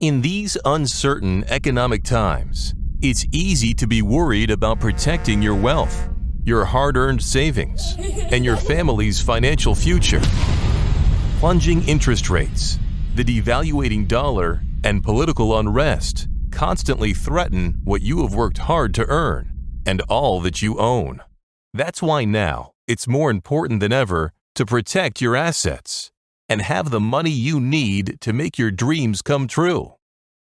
In these uncertain economic times, it's easy to be worried about protecting your wealth, your hard-earned savings, and your family's financial future. Plunging interest rates, the devaluating dollar, and political unrest constantly threaten what you have worked hard to earn and all that you own. That's why now it's more important than ever to protect your assets and have the money you need to make your dreams come true.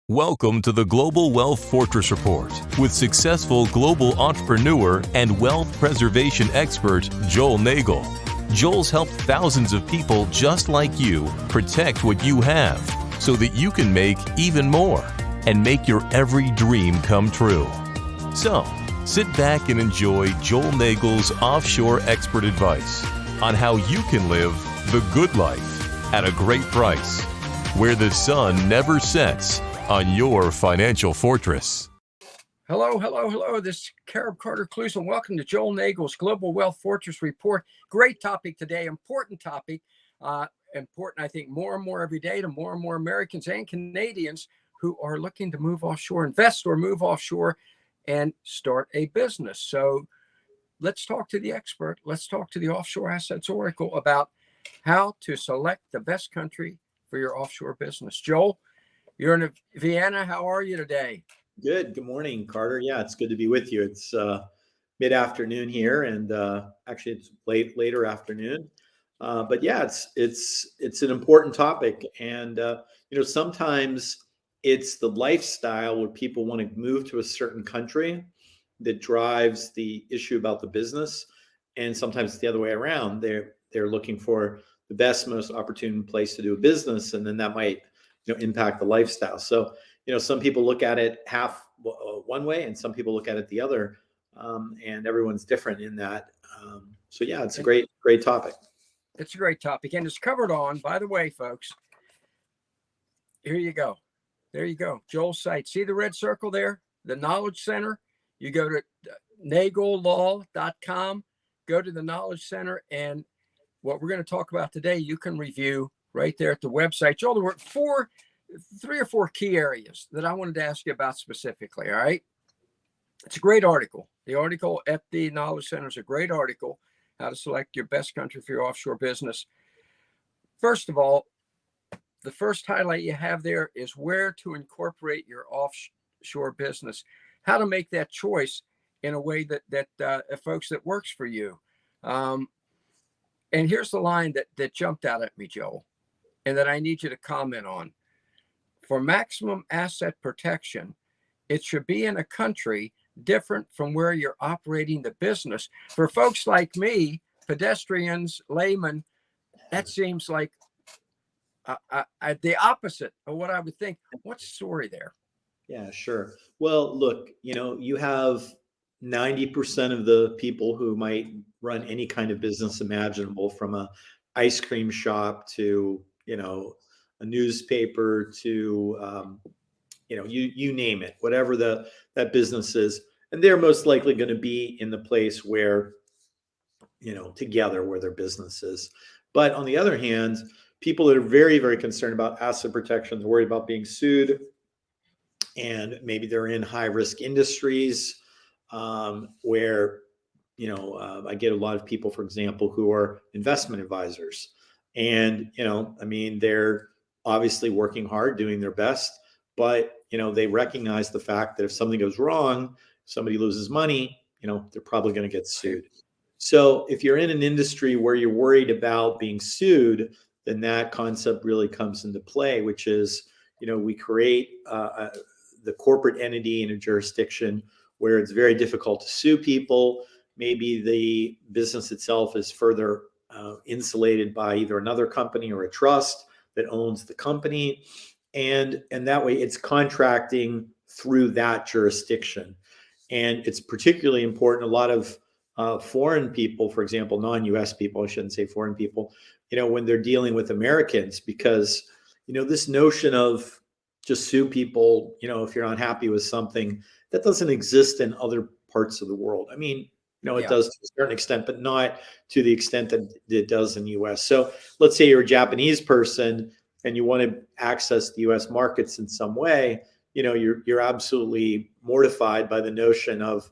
Welcome to the Global Wealth Fortress Report with successful global entrepreneur and wealth preservation expert Joel Nagel. Joel's helped thousands of people just like you protect what you have so that you can make even more and make your every dream come true. So, sit back and enjoy Joel Nagel's offshore expert advice on how you can live the good life at a great price, where the sun never sets on your financial fortress. Hello. This is Carib Carter-Cluse, and welcome to Joel Nagel's Global Wealth Fortress Report. Great topic today, important topic. Important, I think, more and more every day to more and more Americans and Canadians who are looking to move offshore, invest or move offshore, and start a business. So let's talk to the expert. Let's talk to the Offshore Assets Oracle about how to select the best country for your offshore business. Joel, you're in Vienna. How are you today? Good. Good morning, Carter. Yeah, it's good to be with you. It's mid-afternoon here, and actually it's later afternoon. But yeah, it's an important topic, and sometimes it's the lifestyle where people want to move to a certain country that drives the issue about the business, and sometimes it's the other way around. They're looking for the best, most opportune place to do a business, and then that might impact the lifestyle. So some people look at it half one way, and some people look at it the other, and everyone's different in that. So yeah, it's a great topic. It's a great topic, and it's covered on, by the way, folks. Here you go. There you go. Joel's site. See the red circle there? The Knowledge Center. You go to nagellaw.com, go to the Knowledge Center, and what we're going to talk about today, you can review right there at the website. Joel, there were three or four key areas that I wanted to ask you about specifically. All right. It's a great article. The article at the Knowledge Center is a great article, how to select your best country for your offshore business. First of all, the first highlight you have there is where to incorporate your offshore business, how to make that choice in a way that folks, that works for you. And here's the line that jumped out at me, Joel, and that I need you to comment on. For maximum asset protection, it should be in a country different from where you're operating the business. For folks like me, pedestrians, laymen, that seems like the opposite of what I would think. What's the story there? Yeah, sure. Well, look, you have 90% of the people who might run any kind of business imaginable, from a ice cream shop to, a newspaper to, you name it, whatever that business is. And they're most likely going to be in the place where, together where their business is. But on the other hand, people that are very, very concerned about asset protection, they're worried about being sued, and maybe they're in high risk industries where, I get a lot of people, for example, who are investment advisors, and, they're obviously working hard, doing their best, but, they recognize the fact that if something goes wrong, somebody loses money, they're probably going to get sued. So if you're in an industry where you're worried about being sued, then that concept really comes into play, which is, we create the corporate entity in a jurisdiction where it's very difficult to sue people. Maybe the business itself is further insulated by either another company or a trust that owns the company. And that way it's contracting through that jurisdiction. And it's particularly important. A lot of foreign people, for example, non-US people, I shouldn't say foreign people, when they're dealing with Americans, because, this notion of just sue people, if you're unhappy with something, that doesn't exist in other parts of the world. It does to a certain extent, but not to the extent that it does in the US. So let's say you're a Japanese person and you want to access the US markets in some way, you're absolutely mortified by the notion of,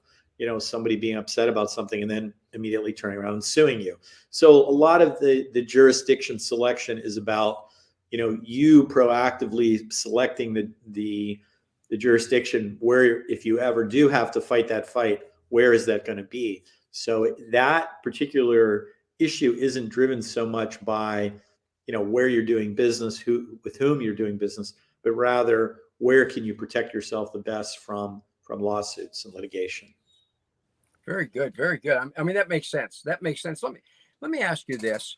somebody being upset about something and then immediately turning around and suing you. So a lot of the jurisdiction selection is about, you proactively selecting the jurisdiction where, if you ever do have to fight that fight, where is that going to be? So that particular issue isn't driven so much by, where you're doing business, with whom you're doing business, but rather where can you protect yourself the best from lawsuits and litigation. Very good, very good. I mean, that makes sense. That makes sense. Let me ask you this,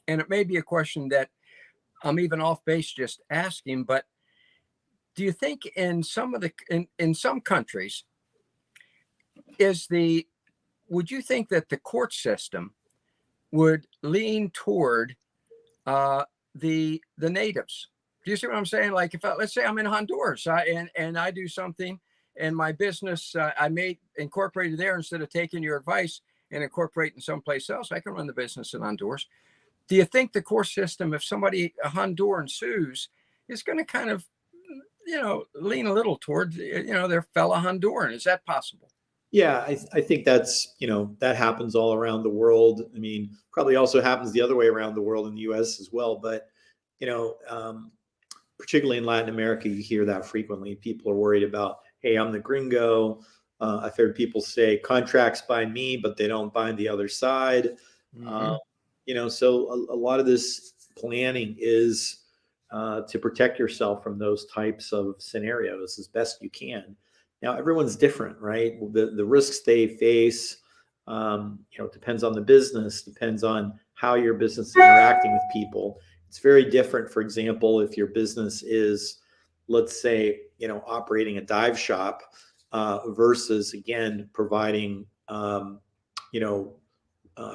and it may be a question that I'm even off base just asking, but do you think in some of the in some countries would you think that the court system would lean toward the natives? Do you see what I'm saying? Like, let's say I'm in Honduras, and I do something, and my business I may incorporate it there instead of taking your advice and incorporating someplace else. I can run the business in Honduras. Do you think the court system, if somebody, a Honduran, sues, is going to kind of, lean a little toward, their fellow Honduran? Is that possible? Yeah, I think that's, that happens all around the world. I mean, probably also happens the other way around the world in the US as well. But, particularly in Latin America, you hear that frequently. People are worried about, hey, I'm the gringo. I've heard people say contracts bind me, but they don't bind the other side. Mm-hmm. So a lot of this planning is to protect yourself from those types of scenarios as best you can. Now, everyone's different, right? The risks they face, depends on the business, depends on how your business is interacting with people. It's very different, for example, if your business is, let's say, operating a dive shop versus, again, providing,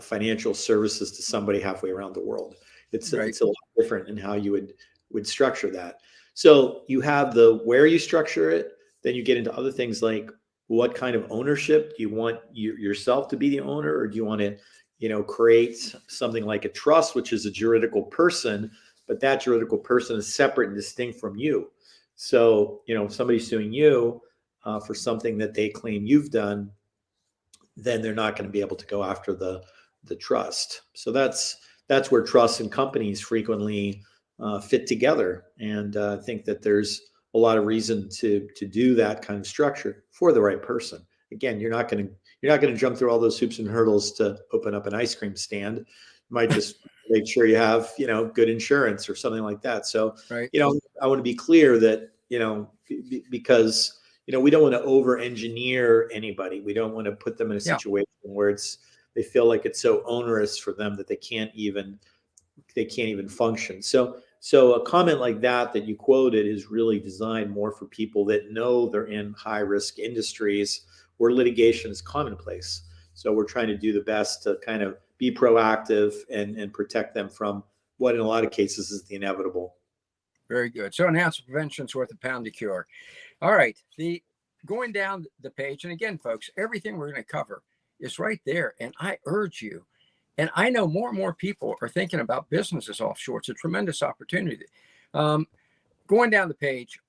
financial services to somebody halfway around the world. It's a lot different in how you would structure that. So you have where you structure it. Then you get into other things like, what kind of ownership do you want yourself to be the owner, or do you want to, create something like a trust, which is a juridical person, but that juridical person is separate and distinct from you. So, if somebody's suing you for something that they claim you've done, then they're not going to be able to go after the trust. So that's where trusts and companies frequently fit together. And I think that there's a lot of reason to do that kind of structure for the right person. Again, you're not going to jump through all those hoops and hurdles to open up an ice cream stand. You might just make sure you have, good insurance or something like that. So, right. I want to be clear that, because, we don't want to over engineer anybody. We don't want to put them in a situation where they feel like it's so onerous for them that they can't even function. So a comment like that you quoted is really designed more for people that know they're in high risk industries where litigation is commonplace. So we're trying to do the best to kind of be proactive and protect them from what in a lot of cases is the inevitable. Very good. So enhanced prevention is worth a pound to cure. All right. Going down the page, and again, folks, everything we're going to cover is right there. And I urge you, and I know more and more people are thinking about businesses offshore. It's a tremendous opportunity. Going down the page,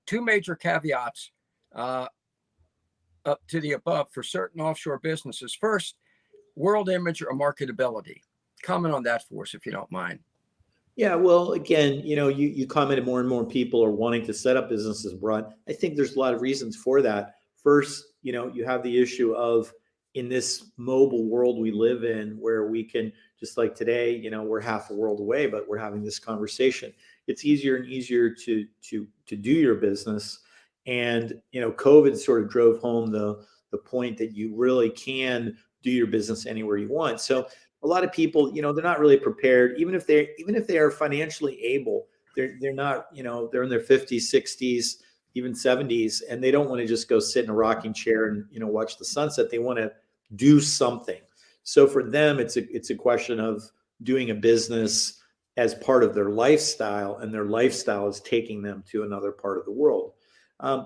two major caveats up to the above for certain offshore businesses. First, world image or marketability. Comment on that for us, if you don't mind. Yeah, well, again, you commented more and more people are wanting to set up businesses abroad. I think there's a lot of reasons for that. First, you have the issue of, in this mobile world we live in, where we can, just like today, we're half a world away, but we're having this conversation. It's easier and easier to do your business. And, COVID sort of drove home the point that you really can do your business anywhere you want. So a lot of people, they're not really prepared, even if they are financially able, they're not, they're in their 50s, 60s, even 70s, and they don't want to just go sit in a rocking chair and, watch the sunset. They want to do something. So for them, it's a question of doing a business as part of their lifestyle, and their lifestyle is taking them to another part of the world.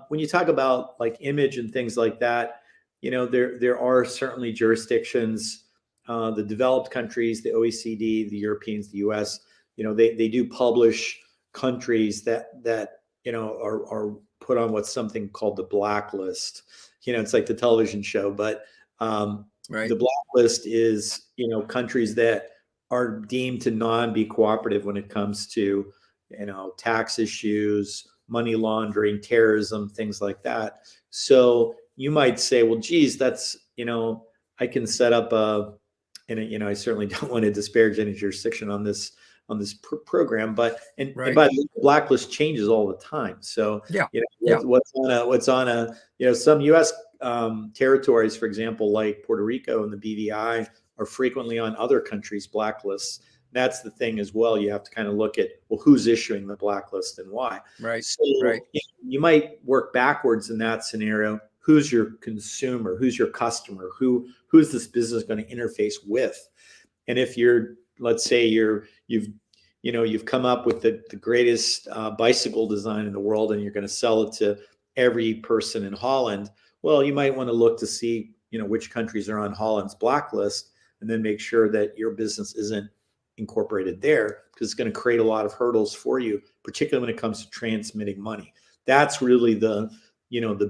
When you talk about like image and things like that, there are certainly jurisdictions, the developed countries, the OECD, the Europeans, the US, they do publish countries that are put on what's something called the blacklist. It's like the television show, but Right. the blacklist is countries that are deemed to be cooperative when it comes to tax issues, money laundering, terrorism, things like that. So you might say, well, geez, that's I can set up and I certainly don't want to disparage any jurisdiction on this program, but and Right. by the way, the blacklist changes all the time. So Yeah. Yeah. what's on a some U.S. Territories, for example, like Puerto Rico and the BVI, are frequently on other countries' blacklists. That's the thing as well. You have to kind of look at, well, who's issuing the blacklist and why. Right. So Right. you might work backwards in that scenario. Who's your consumer? Who's your customer? Who's this business going to interface with? And if let's say you've come up with the greatest bicycle design in the world, and you're going to sell it to every person in Holland, well, you might want to look to see which countries are on Holland's blacklist, and then make sure that your business isn't incorporated there, because it's going to create a lot of hurdles for you, particularly when it comes to transmitting money. That's really the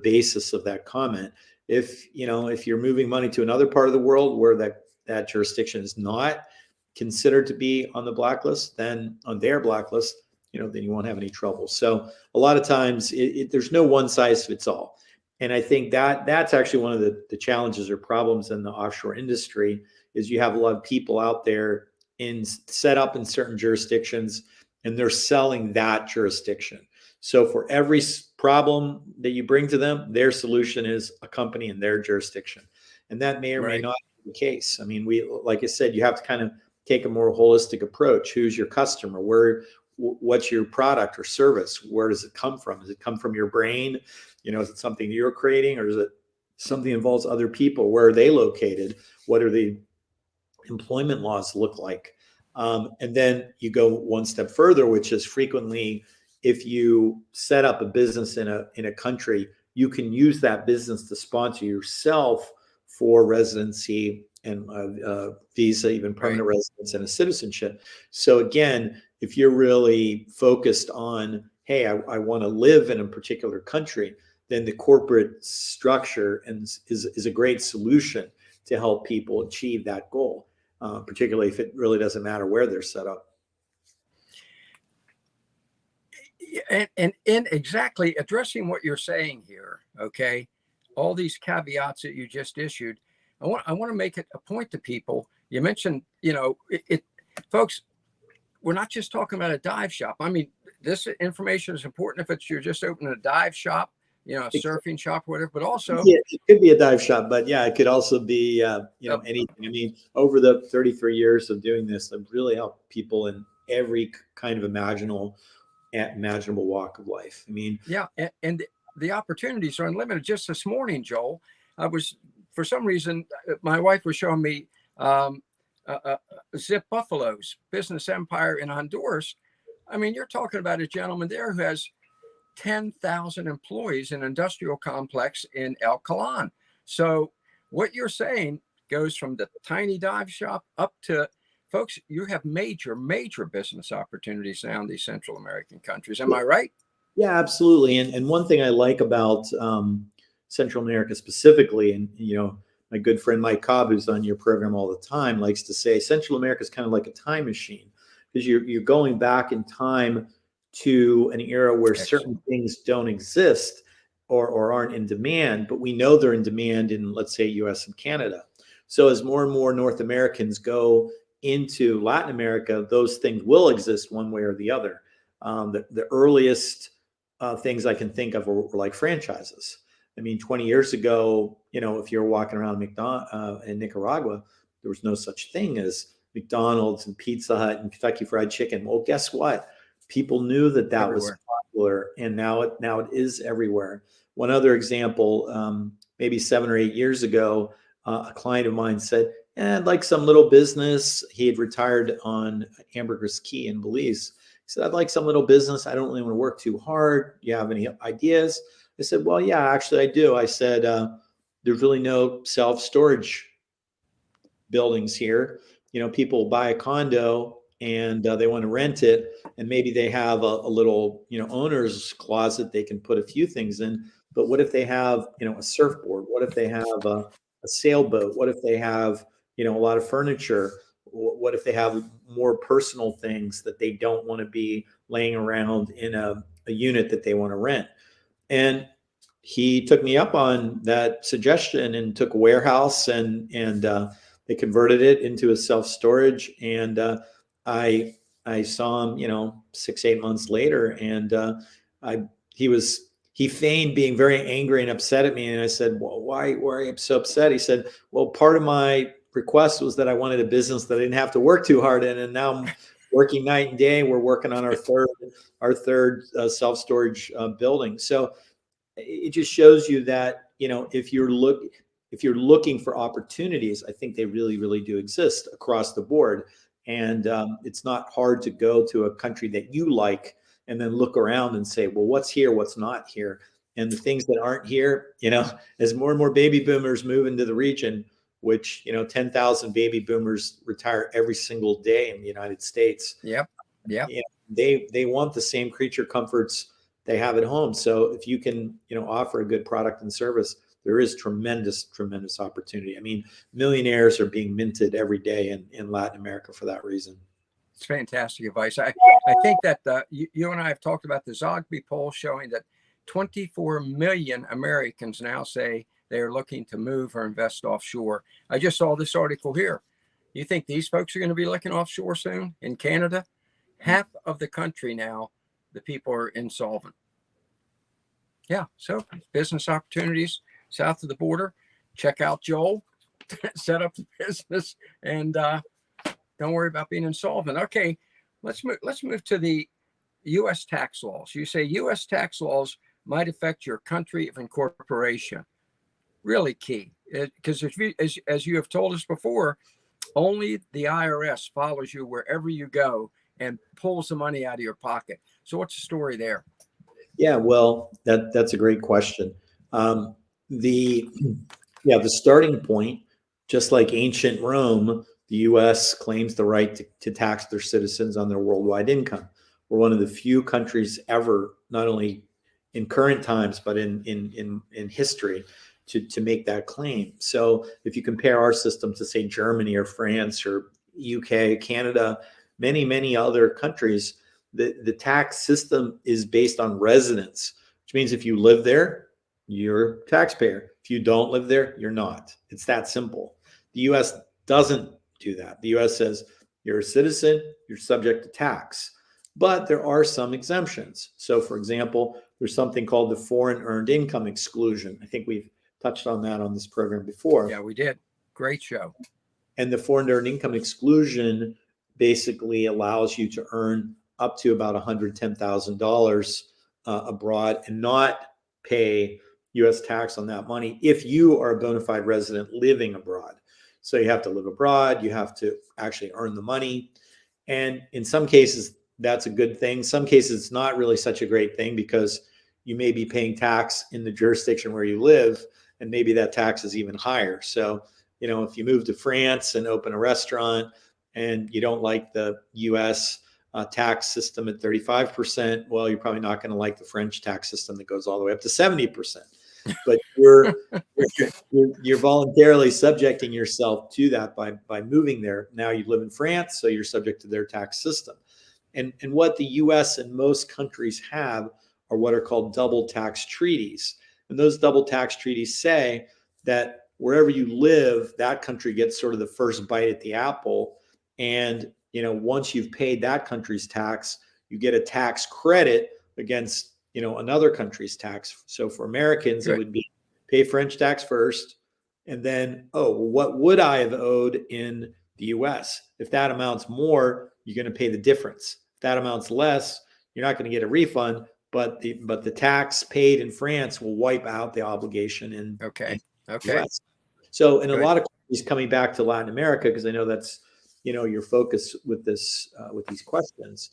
basis of that comment. If you're moving money to another part of the world where that jurisdiction is not considered to be on the blacklist, then on their blacklist, then you won't have any trouble. So a lot of times there's no one size fits all. And I think that's actually one of the challenges or problems in the offshore industry, is you have a lot of people out there set up in certain jurisdictions, and they're selling that jurisdiction. So for every problem that you bring to them, their solution is a company in their jurisdiction. And that may or may not be the case. I mean, like I said, you have to kind of take a more holistic approach. Who's your customer? What's your product or service? Where does it come from? Does it come from your brain? Is it something you're creating, or is it something that involves other people? Where are they located? What are the employment laws look like? And then you go one step further, which is frequently, if you set up a business in a country, you can use that business to sponsor yourself for residency and visa, even permanent residence and a citizenship. So again, if you're really focused on, hey, I want to live in a particular country, then the corporate structure is a great solution to help people achieve that goal, particularly if it really doesn't matter where they're set up. And in exactly addressing what you're saying here, okay, all these caveats that you just issued, I want to make it a point to people. You mentioned, folks, we're not just talking about a dive shop. I mean, this information is important if you're just opening a dive shop, a surfing shop or whatever, but also it could be a dive shop, but yeah, it could also be anything. I mean, over the 33 years of doing this, I've really helped people in every kind of imaginable walk of life. I mean, yeah, and the opportunities are unlimited. Just this morning, Joel, for some reason, my wife was showing me Zip Buffalo's business empire in Honduras. I mean, you're talking about a gentleman there who has 10,000 employees in an industrial complex in El Calan. So what you're saying goes from the tiny dive shop up to, folks, you have major business opportunities now in these Central American countries. Am I right? Yeah, absolutely. And one thing I like about Central America specifically, and my good friend Mike Cobb, who's on your program all the time, likes to say Central America is kind of like a time machine, because you're going back in time to an era where certain things don't exist or aren't in demand, but we know they're in demand in, let's say, US and Canada. So as more and more North Americans go into Latin America, those things will exist one way or the other. The earliest things I can think of were like franchises. I mean, 20 years ago, if you're walking around in Nicaragua, there was no such thing as McDonald's and Pizza Hut and Kentucky Fried Chicken. Well, guess what? People knew that everywhere was popular, and now it is everywhere. One other example, maybe 7 or 8 years ago, a client of mine said, I'd like some little business. He had retired on Ambergris Key in Belize. He said, I'd like some little business. I don't really want to work too hard. Do you have any ideas? I said, well, yeah, actually I do. I said, there's really no self-storage buildings here. People buy a condo and they want to rent it, and maybe they have a little, owner's closet they can put a few things in. But what if they have, a surfboard? What if they have a sailboat? What if they have, a lot of furniture? What if they have more personal things that they don't want to be laying around in a unit that they want to rent? And he took me up on that suggestion and took a warehouse, and they converted it into a self-storage. And I saw him, 6, 8 months later, and I he feigned being very angry and upset at me. And I said, well, why are you so upset? He said, well, part of my request was that I wanted a business that I didn't have to work too hard in, and now I'm working night and day. We're working on our third self-storage building. So it just shows you that, if you're looking for opportunities, I think they really, really do exist across the board. And it's not hard to go to a country that you like and then look around and say, well, what's here, what's not here? And the things that aren't here, as more and more baby boomers move into the region, which 10,000 baby boomers retire every single day in the United States. Yep. They want the same creature comforts they have at home. So if you can, offer a good product and service, there is tremendous, tremendous opportunity. I mean, millionaires are being minted every day in Latin America for that reason. It's fantastic advice. I think that you and I have talked about the Zogby poll showing that 24 million Americans now say they are looking to move or invest offshore. I just saw this article here. You think these folks are going to be looking offshore soon in Canada? Half of the country now, the people are insolvent. Yeah, so business opportunities south of the border. Check out Joel, set up the business, and don't worry about being insolvent. Okay, let's move to the U.S. tax laws. You say U.S. tax laws might affect your country of incorporation. Really key, because as you have told us before, only the IRS follows you wherever you go and pulls the money out of your pocket. So what's the story there? Yeah, well, that's a great question. The starting point, just like ancient Rome, the U.S. claims the right to tax their citizens on their worldwide income. We're one of the few countries ever, not only in current times, but in history, to make that claim. So if you compare our system to, say, Germany or France or UK, Canada, many, many other countries, the tax system is based on residence, which means if you live there, you're a taxpayer. If you don't live there, you're not. It's that simple. The U.S. doesn't do that. The U.S. says you're a citizen, you're subject to tax. But there are some exemptions. So, for example, there's something called the foreign earned income exclusion. I think we've touched on that on this program before. Yeah, we did. Great show. And the foreign earned income exclusion basically allows you to earn up to about $110,000 abroad and not pay U.S. tax on that money if you are a bona fide resident living abroad. So you have to live abroad, you have to actually earn the money. And in some cases, that's a good thing. Some cases, it's not really such a great thing because you may be paying tax in the jurisdiction where you live, and maybe that tax is even higher. So, if you move to France and open a restaurant and you don't like the U.S. Tax system at 35%, well, you're probably not going to like the French tax system that goes all the way up to 70%. But you're voluntarily subjecting yourself to that by moving there. Now you live in France, so you're subject to their tax system. And what the U.S. and most countries have are what are called double tax treaties. And those double tax treaties say that wherever you live, that country gets sort of the first bite at the apple. And once you've paid that country's tax, you get a tax credit against another country's tax. So for Americans, It would be pay French tax first, and then, what would I have owed in the U.S.? If that amounts more, you're going to pay the difference. If that amounts less, you're not going to get a refund, but the tax paid in France will wipe out the obligation in Okay. US. So in a lot of countries, coming back to Latin America, because I know that's your focus with this with these questions.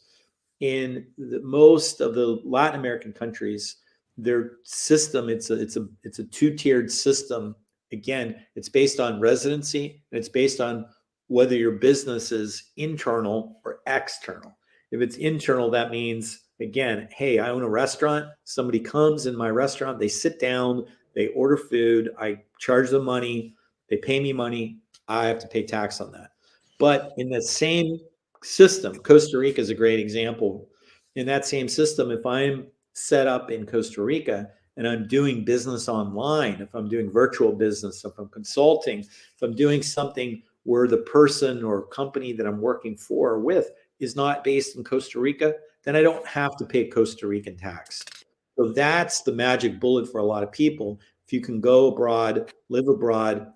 In most of the Latin American countries, their system it's a two-tiered system. Again, it's based on residency and it's based on whether your business is internal or external. If it's internal, that means, again, hey, I own a restaurant. Somebody comes in my restaurant, they sit down, they order food, I charge them money, they pay me money, I have to pay tax on that. But in the same system, Costa Rica is a great example. In that same system, if I'm set up in Costa Rica and I'm doing business online, if I'm doing virtual business, if I'm consulting, if I'm doing something where the person or company that I'm working for or with is not based in Costa Rica, then I don't have to pay Costa Rican tax. So that's the magic bullet for a lot of people. If you can go abroad, live abroad,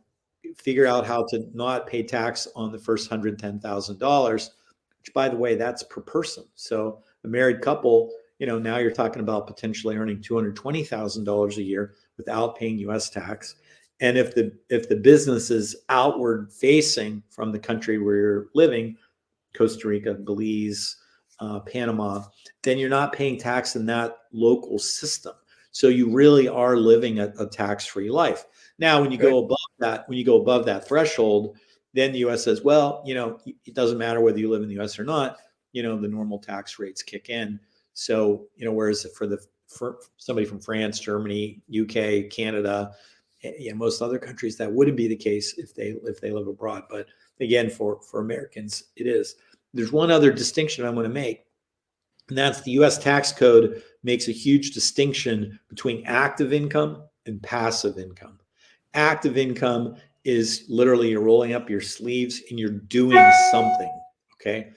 figure out how to not pay tax on the first $110,000, which, by the way, that's per person. So a married couple, now you're talking about potentially earning $220,000 a year without paying U.S. tax. And if the business is outward facing from the country where you're living, Costa Rica, Belize, Panama, then you're not paying tax in that local system. So you really are living a tax-free life. Now, when you go above that threshold, then the U.S. says, well, it doesn't matter whether you live in the U.S. or not. The normal tax rates kick in. So, whereas for somebody from France, Germany, UK, Canada, most other countries, that wouldn't be the case if they live abroad. But again, for Americans, it is. There's one other distinction I'm going to make, and that's the U.S. tax code makes a huge distinction between active income and passive income. Active income is literally you're rolling up your sleeves and you're doing something, okay?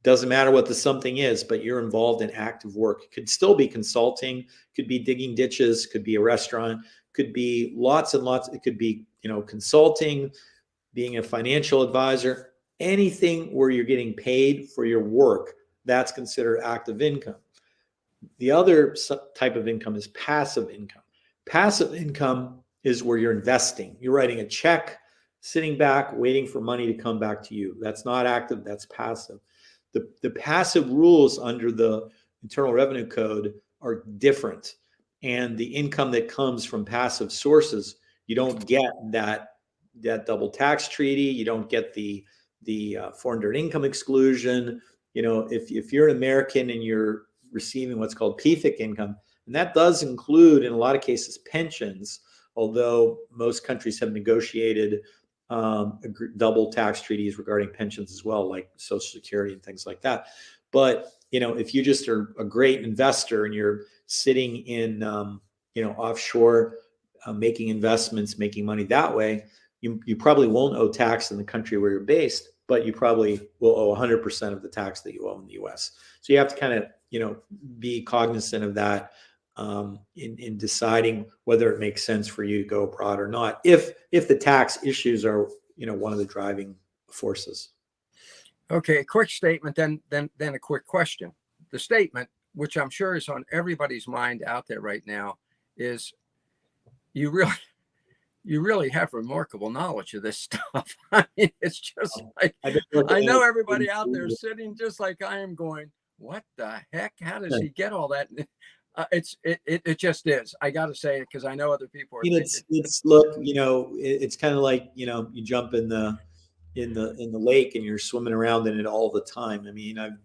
Doesn't matter what the something is, but you're involved in active work. It could still be consulting, could be digging ditches, could be a restaurant, could be lots and lots. It could be, consulting, being a financial advisor, anything where you're getting paid for your work, that's considered active income. The other type of income is passive income. Passive income is where you're investing. You're writing a check, sitting back, waiting for money to come back to you. That's not active, that's passive. The passive rules under the Internal Revenue Code are different. And the income that comes from passive sources, you don't get that double tax treaty. You don't get the foreign direct income exclusion. If you're an American and you're receiving what's called PFIC income, and that does include, in a lot of cases, pensions, although most countries have negotiated double tax treaties regarding pensions as well, like Social Security and things like that. But if you just are a great investor and you're sitting in offshore, making investments, making money that way, you probably won't owe tax in the country where you're based, but you probably will owe 100% of the tax that you owe in the U.S. So you have to kind of be cognizant of that in deciding whether it makes sense for you to go abroad or not, if the tax issues are one of the driving forces. Okay, a quick statement, then a quick question. The statement, which I'm sure is on everybody's mind out there right now, is you really have remarkable knowledge of this stuff. I mean, it's just like, I know everybody out there sitting just like I am going, what the heck? How does he get all that? It just is. I got to say it because I know other people are thinking. It's kind of like, you jump in the lake and you're swimming around in it all the time. I mean, I've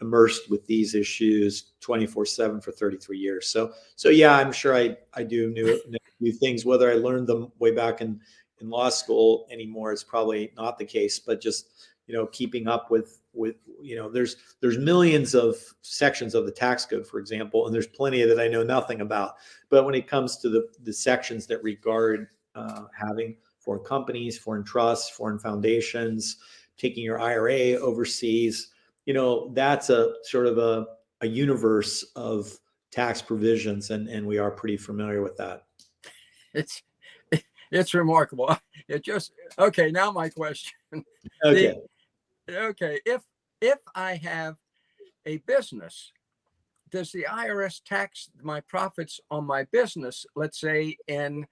immersed with these issues 24/7 for 33 years. So yeah, I'm sure I do new things. Whether I learned them way back in law school anymore is probably not the case, but just, keeping up with, there's millions of sections of the tax code, for example, and there's plenty that I know nothing about. But when it comes to the sections that regard having foreign companies, foreign trusts, foreign foundations, taking your IRA overseas, that's a sort of a universe of tax provisions, and we are pretty familiar with that. It's remarkable. Okay. Now my question. Okay. If I have a business, does the IRS tax my profits on my business? Let's say in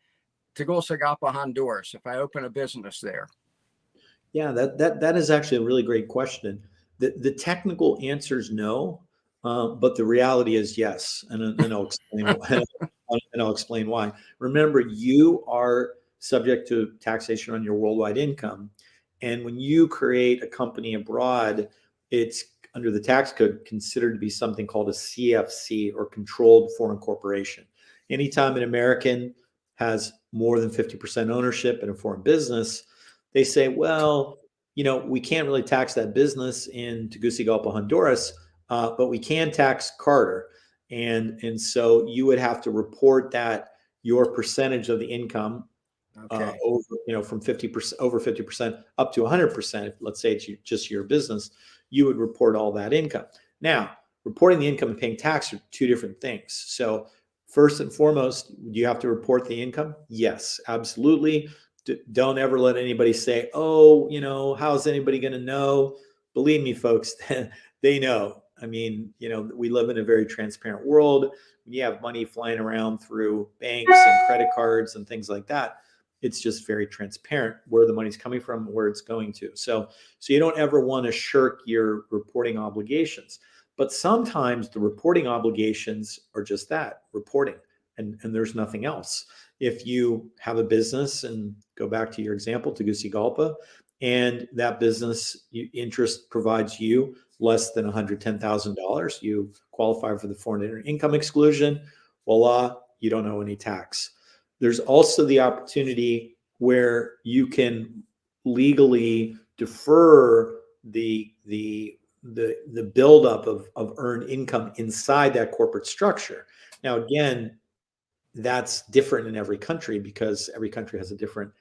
Tegucigalpa, Honduras, if I open a business there. Yeah, that is actually a really great question. The technical answer is no, but the reality is yes, and I'll explain and I'll explain why. Remember, you are subject to taxation on your worldwide income, And when you create a company abroad, it's under the tax code considered to be something called a CFC, or controlled foreign corporation. Anytime an American has more than 50% ownership in a foreign business, they say, well, we can't really tax that business in Tegucigalpa, Honduras, but we can tax Carter. And so you would have to report that your percentage of the income, Okay. over, from 50%, over 50% up to 100%. If, let's say it's just your business, you would report all that income. Now, reporting the income and paying tax are two different things. So first and foremost, do you have to report the income? Yes, absolutely. Don't ever let anybody say, oh, how's anybody going to know? Believe me, folks, they know. I mean, we live in a very transparent world. When you have money flying around through banks and credit cards and things like that, it's just very transparent where the money's coming from, where it's going to. So you don't ever want to shirk your reporting obligations. But sometimes the reporting obligations are just that, reporting, and there's nothing else. If you have a business, and go back to your example, Tegucigalpa, and that business interest provides you less than $110,000, you qualify for the foreign income exclusion, voila, you don't owe any tax. There's also the opportunity where you can legally defer the buildup of earned income inside that corporate structure. Now, again, that's different in every country because every country has a different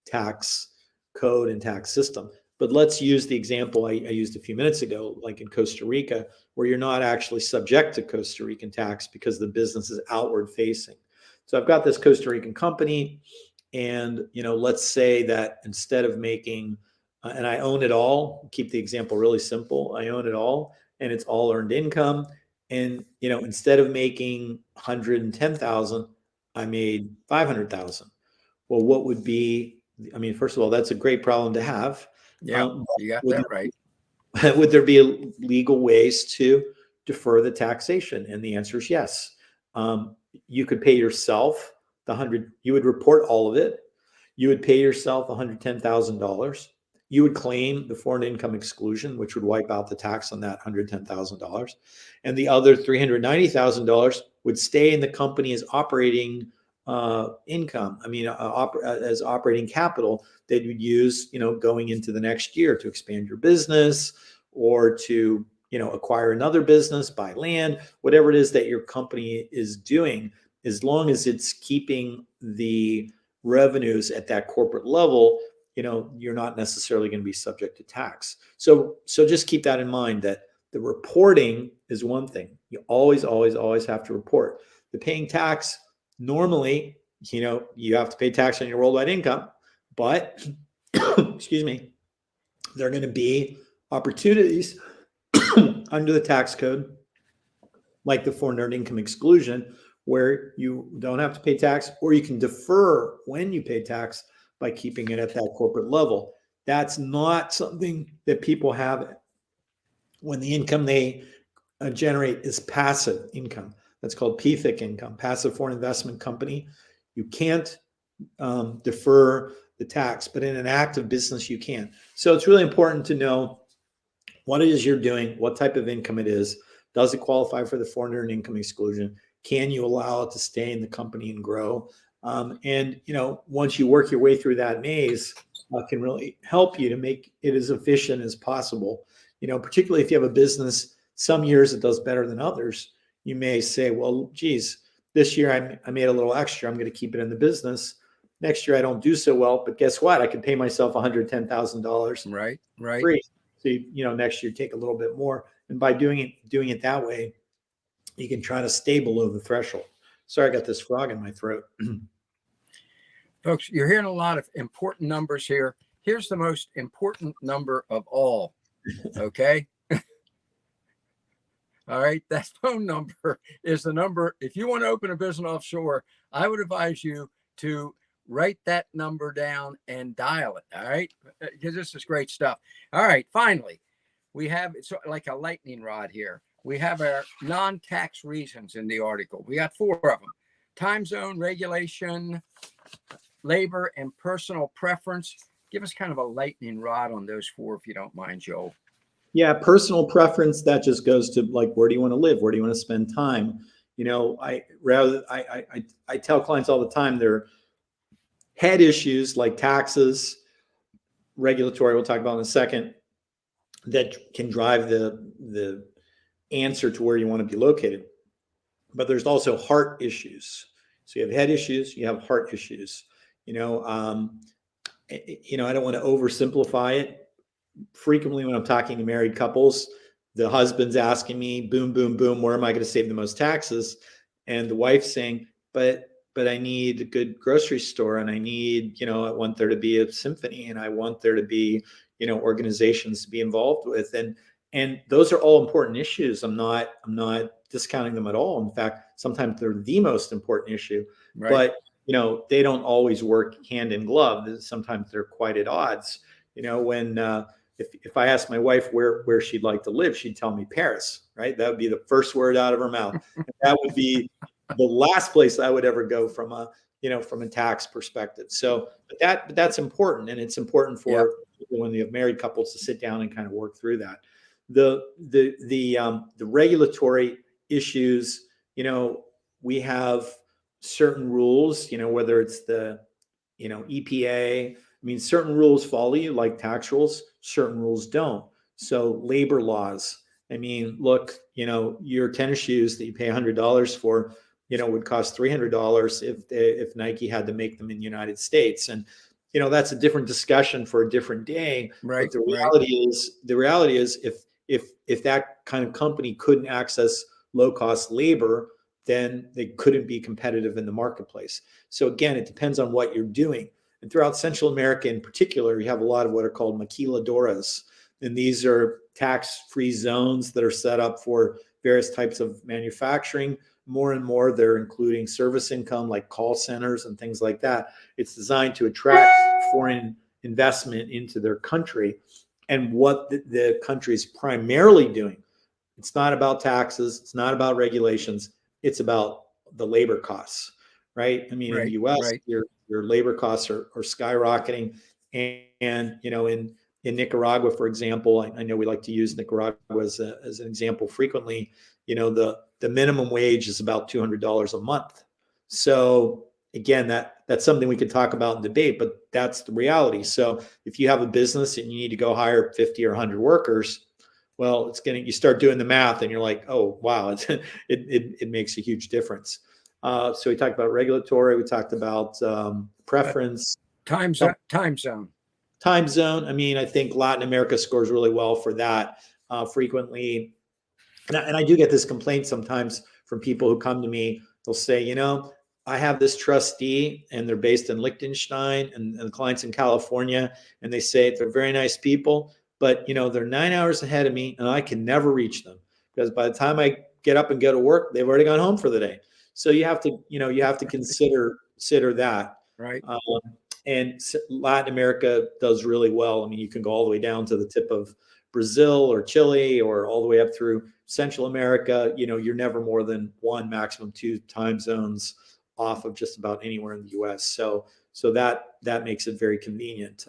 tax code and tax system. But let's use the example I used a few minutes ago, like in Costa Rica, where you're not actually subject to Costa Rican tax because the business is outward facing. So I've got this Costa Rican company, and let's say that instead of making, and I own it all, keep the example really simple, I own it all, and it's all earned income. And instead of making 110,000, I made 500,000. Well, what would be? I mean, first of all, that's a great problem to have. Yeah, you got that right. Would there be legal ways to defer the taxation? And the answer is yes. You could pay yourself you would report all of it. You would pay yourself $110,000. You would claim the foreign income exclusion, which would wipe out the tax on that $110,000. And the other $390,000 would stay in the company as operating income. I mean, as operating capital that you'd use, going into the next year to expand your business, or to, acquire another business, buy land, whatever it is that your company is doing. As long as it's keeping the revenues at that corporate level, you're not necessarily going to be subject to tax. So just keep that in mind, that the reporting is one thing. You always have to report. The paying tax, normally, you have to pay tax on your worldwide income, but excuse me, there are going to be opportunities under the tax code, like the foreign earned income exclusion, where you don't have to pay tax, or you can defer when you pay tax by keeping it at that corporate level. That's not something that people have when the income they generate is passive income. That's called PFIC income, passive foreign investment company. You can't defer the tax, but in an active business, you can. So it's really important to know what it is you're doing, what type of income it is. Does it qualify for the foreign earned income exclusion? Can you allow it to stay in the company and grow? And once you work your way through that maze, can really help you to make it as efficient as possible. Particularly if you have a business, some years it does better than others. You may say, well, geez, this year I made a little extra. I'm going to keep it in the business. Next year I don't do so well, but guess what? I can pay myself $110,000 Right. free. So next year take a little bit more, and by doing it that way, you can try to stay below the threshold. Sorry, I got this frog in my throat. Folks, you're hearing a lot of important numbers here. Here's the most important number of all. Okay. All right. That phone number is the number. If you want to open a business offshore, I would advise you to write that number down and dial it. All right. Because this is great stuff. All right. Finally, we have it's like a lightning rod here. We have our non-tax reasons in the article. We got 4 of them: time zone, regulation, labor, and personal preference. give us kind of a lightning rod on those four, if you don't mind, Joel. Yeah, personal preference, that just goes to like, where do you want to live? Where do you want to spend time? You know, I tell clients all the time, their head issues like taxes, regulatory, we'll talk about in a second, that can drive the answer to where you want to be located. But there's also heart issues. So you have head issues, you have heart issues. You know, I don't want to oversimplify it. Frequently when I'm talking to married couples, the husband's asking me, boom, boom, boom, where am I going to save the most taxes? And the wife's saying, but I need a good grocery store, and I need, I want there to be a symphony, and I want there to be, organizations to be involved with. And those are all important issues. I'm not discounting them at all. In fact, sometimes they're the most important issue, right. But they don't always work hand in glove. Sometimes they're quite at odds. When if I asked my wife where she'd like to live, she'd tell me Paris, right? That would be the first word out of her mouth. That would be the last place I would ever go from a tax perspective. So, but that's important, and it's important for when you have married couples to sit down and kind of work through that. The regulatory issues, we have certain rules, whether it's the EPA. I mean, certain rules follow you, like tax rules, certain rules don't. So labor laws, I mean, look, your tennis shoes that you pay $100 for, would cost $300 if Nike had to make them in the United States. And, that's a different discussion for a different day. Right. But the reality is if that kind of company couldn't access low cost labor, then they couldn't be competitive in the marketplace. So again, it depends on what you're doing. And throughout Central America in particular, you have a lot of what are called maquiladoras. And these are tax-free zones that are set up for various types of manufacturing. More and more, they're including service income like call centers and things like that. It's designed to attract foreign investment into their country. And what the country is primarily doing, it's not about taxes, it's not about regulations, it's about the labor costs, right? I mean, in the US, your labor costs are skyrocketing. And in Nicaragua, for example, I know we like to use Nicaragua as an example frequently. The minimum wage is about $200 a month. So again, that's something we could talk about and debate, but that's the reality. So if you have a business and you need to go hire 50 or 100 workers, well, you start doing the math and you're like, oh, wow, it makes a huge difference. So we talked about regulatory, we talked about preference. Time zone. I mean, I think Latin America scores really well for that frequently. And I do get this complaint sometimes from people who come to me. They'll say, I have this trustee and they're based in Liechtenstein and the client's in California. And they say they're very nice people, but they're 9 hours ahead of me and I can never reach them because by the time I get up and go to work, they've already gone home for the day. So you have to consider that. Right. And Latin America does really well. I mean, you can go all the way down to the tip of Brazil or Chile or all the way up through Central America. You're never more than one, maximum two time zones off of just about anywhere in the US. So that makes it very convenient.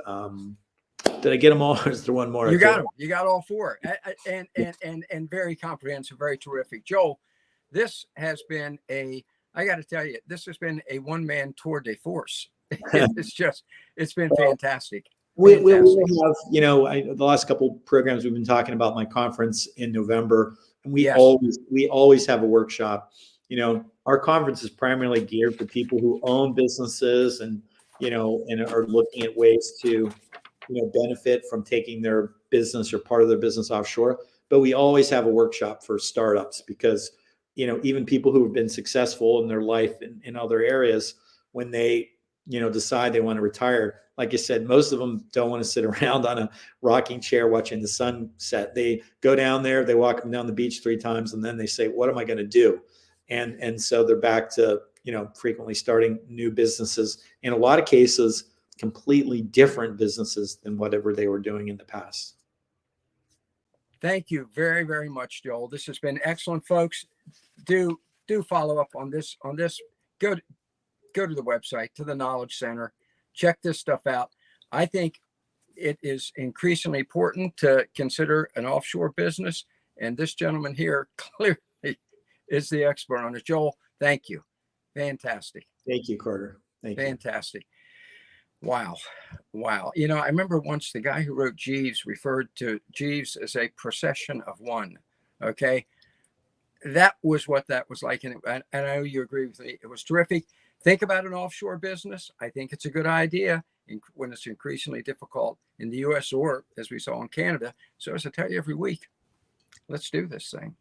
Did I get them all? Or is there one more? You got them. You got all four. And very comprehensive, very terrific. Joel, this has been I got to tell you, this has been a one-man tour de force. It's been fantastic. We have, the last couple of programs we've been talking about my conference in November, and we always have a workshop. Our conference is primarily geared for people who own businesses and are looking at ways to, benefit from taking their business or part of their business offshore. But we always have a workshop for startups because, even people who have been successful in their life in other areas, when they decide they want to retire, like I said, most of them don't want to sit around on a rocking chair watching the sunset. They go down there, they walk them down the beach 3 times, and then they say, what am I going to do? And so they're back to, frequently starting new businesses, in a lot of cases, completely different businesses than whatever they were doing in the past. Thank you very, very much, Joel. This has been excellent, folks. Do follow up on this. Go to the website, to the Knowledge Center, check this stuff out. I think it is increasingly important to consider an offshore business. And this gentleman here clearly is the expert on it. Joel, thank you. Fantastic. Thank you, Carter. Thank you. Fantastic. Wow. Wow. You know, I remember once the guy who wrote Jeeves referred to Jeeves as a procession of one. Okay. That was what that was like. And I know you agree with me. It was terrific. Think about an offshore business. I think it's a good idea when it's increasingly difficult in the US or, as we saw in Canada. So as I tell you every week, let's do this thing.